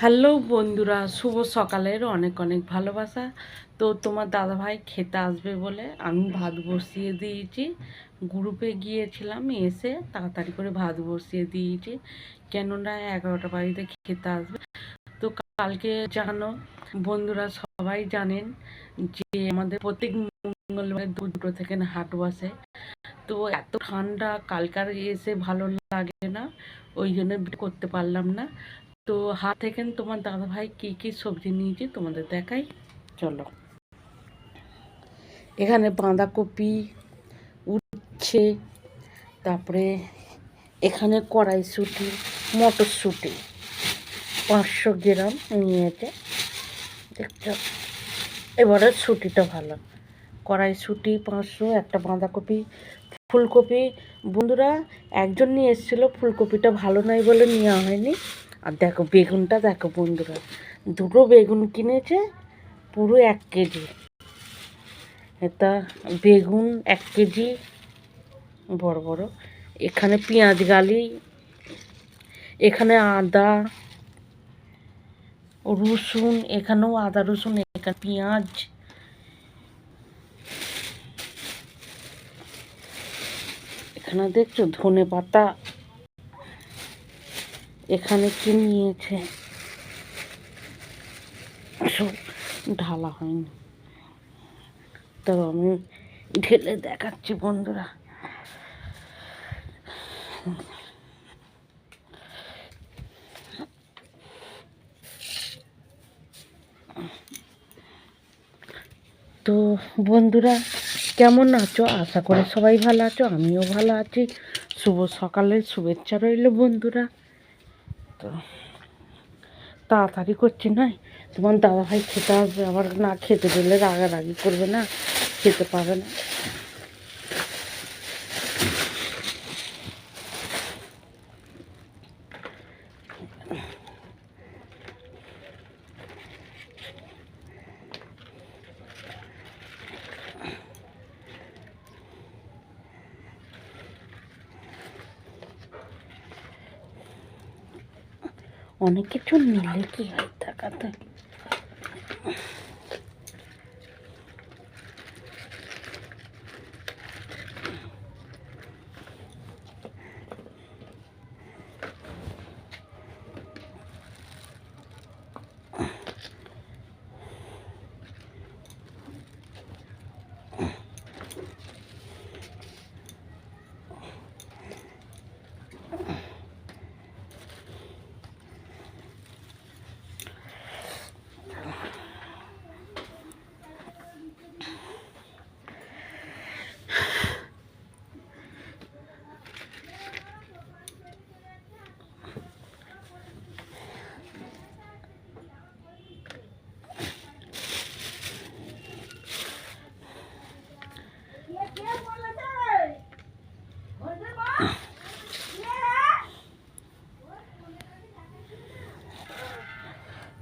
Hello বন্ধুরা, শুভ সকালের অনেক অনেক ভালোবাসা। তো তোমার দাদাভাই খেতে আসবে বলে আমি ভাত বসিয়ে দিয়েছি। গ্রুপে গিয়েছিলাম, এসে তাড়াতাড়ি করে ভাত বসিয়ে দিয়েছি, কেননা 11টা বাড়িতে খেতে আসবে। তো কালকে জানো বন্ধুরা, সবাই জানেন যে আমাদের প্রত্যেক মঙ্গলবার দুটো থেকে হাট বসে। তো এত ঠান্ডা, কালকার এসে ভালো লাগে না, ওই জন্য করতে পারলাম না। তো হাট থেকে তোমার দাদাভাই কী কী সবজি নিয়েছি তোমাদের দেখাই, চলো। এখানে বাঁধাকপি, উচ্ছে, তারপরে এখানে কড়াইশুঁটি, মটরশুঁটি 500 গ্রাম নিয়েছে, দেখছো। এবারে শুঁটিটা ভালো, কড়াইশুঁটি 500, একটা বাঁধাকপি, ফুলকপি বন্ধুরা একজন নিয়ে এসেছিলো, ফুলকপিটা ভালো নয় বলে নেওয়া হয়নি। আর দেখো বেগুনটা দেখো বন্ধুরা, দুটো বেগুন কিনেছে, পুরো 1 কেজি। এটা বেগুন 1 কেজি বড় বড়। এখানে পেঁয়াজ গালি, এখানে আদা রসুন, এখানেও আদা রসুন, এখানে পেঁয়াজ, এখানে দেখছো ধনে পাতা। এখানে কি নিয়েছে সব ঢালা হয়নি, তো আমি ঢেলে দেখাচ্ছি বন্ধুরা। তো বন্ধুরা কেমন আছো? আশা করি সবাই ভালো আছো, আমিও ভালো আছি। শুভ সকালের শুভেচ্ছা রইল বন্ধুরা। তো তাড়াতাড়ি করছি নয়, তোমার দাদাভাই খেতে আসবে, আবার না খেতে দিলে রাগারাগি করবে না, খেতে পাবে না। অনেক কিছু নিলে কি হয় টাকাতে।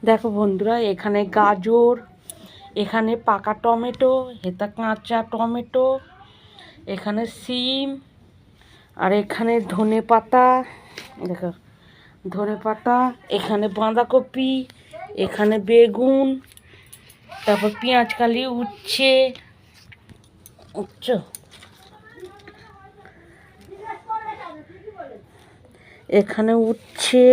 দেখো বন্ধুরা, এখানে গাজর, এখানে পাকা টমেটো, এটা কাঁচা টমেটো, এখানে সিম, আর এখানে ধনে পাতা, দেখো ধনে পাতা, এখানে বাঁধাকপি, এখানে বেগুন, তারপর পেঁয়াজ কালি, উচ্ছে, এখানে উচ্ছে,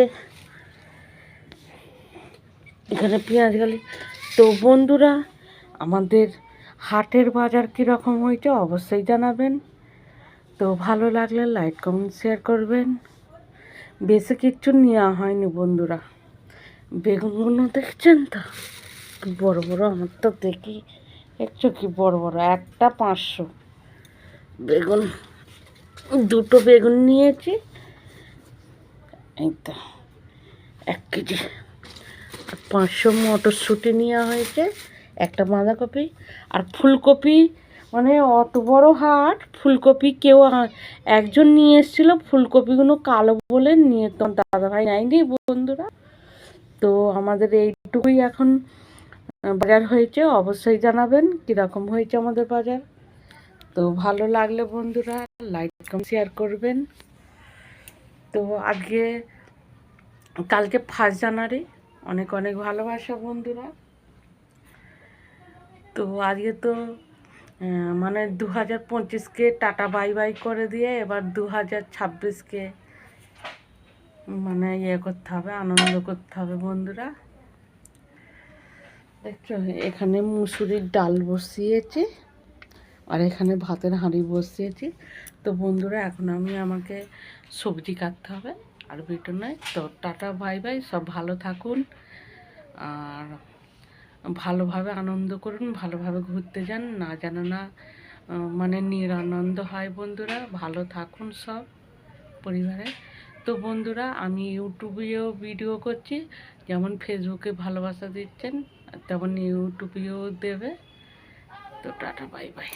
এখানে পেঁয়াজ গালি। তো বন্ধুরা আমাদের হাটের বাজার কীরকম হয়েছে অবশ্যই জানাবেন। তো ভালো লাগলে লাইক কমেন্ট শেয়ার করবেন। বেশি কিচ্ছু নেওয়া হয়নি বন্ধুরা। বেগুনগুলো দেখছেন তো কি বড় বড়, আমার তো দেখি একটু কি বড় বড়, একটা 500 বেগুন, দুটো বেগুন নিয়েছি, এই তো 1 কেজি। 500 মটরশুঁটি নেওয়া হয়েছে, একটা বাঁধাকপি, আর ফুলকপি, মানে অত বড় হাট, ফুলকপি কেউ একজন নিয়ে এসেছিলো, ফুলকপিগুলো কালো বলে নিয়ে তো দাদাভাই নেয়নি বন্ধুরা। তো আমাদের এইটুকুই এখন বাজার হয়েছে, অবশ্যই জানাবেন কীরকম হয়েছে আমাদের বাজার। তো ভালো লাগলে বন্ধুরা লাইক কমেন্ট শেয়ার করবেন। তো আজকে কালকে 1 জানুয়ারি, অনেক অনেক ভালোবাসা বন্ধুরা। তো আজকে তো মানে 2025কে টাটা বাই বাই করে দিয়ে এবার 2026কে মানে ইয়ে করতে হবে, আনন্দ করতে হবে বন্ধুরা। দেখছো এখানে মুসুরির ডাল বসিয়েছি আর এখানে ভাতের হাঁড়ি বসিয়েছি। তো বন্ধুরা এখন আমাকে সবজি কাটতে হবে আর বেটো নয়। তো টাটা বাই বাই, সব ভালো থাকুন আর ভালোভাবে আনন্দ করুন, ভালোভাবে ঘুরতে যান, না যেন না মানে নিরানন্দ হয় বন্ধুরা। ভালো থাকুন সব পরিবারে। তো বন্ধুরা আমি ইউটিউবেও ভিডিও করছি, যেমন ফেসবুকে ভালোবাসা দিচ্ছেন তেমন ইউটিউবেও দেবে। তো টাটা বাই বাই।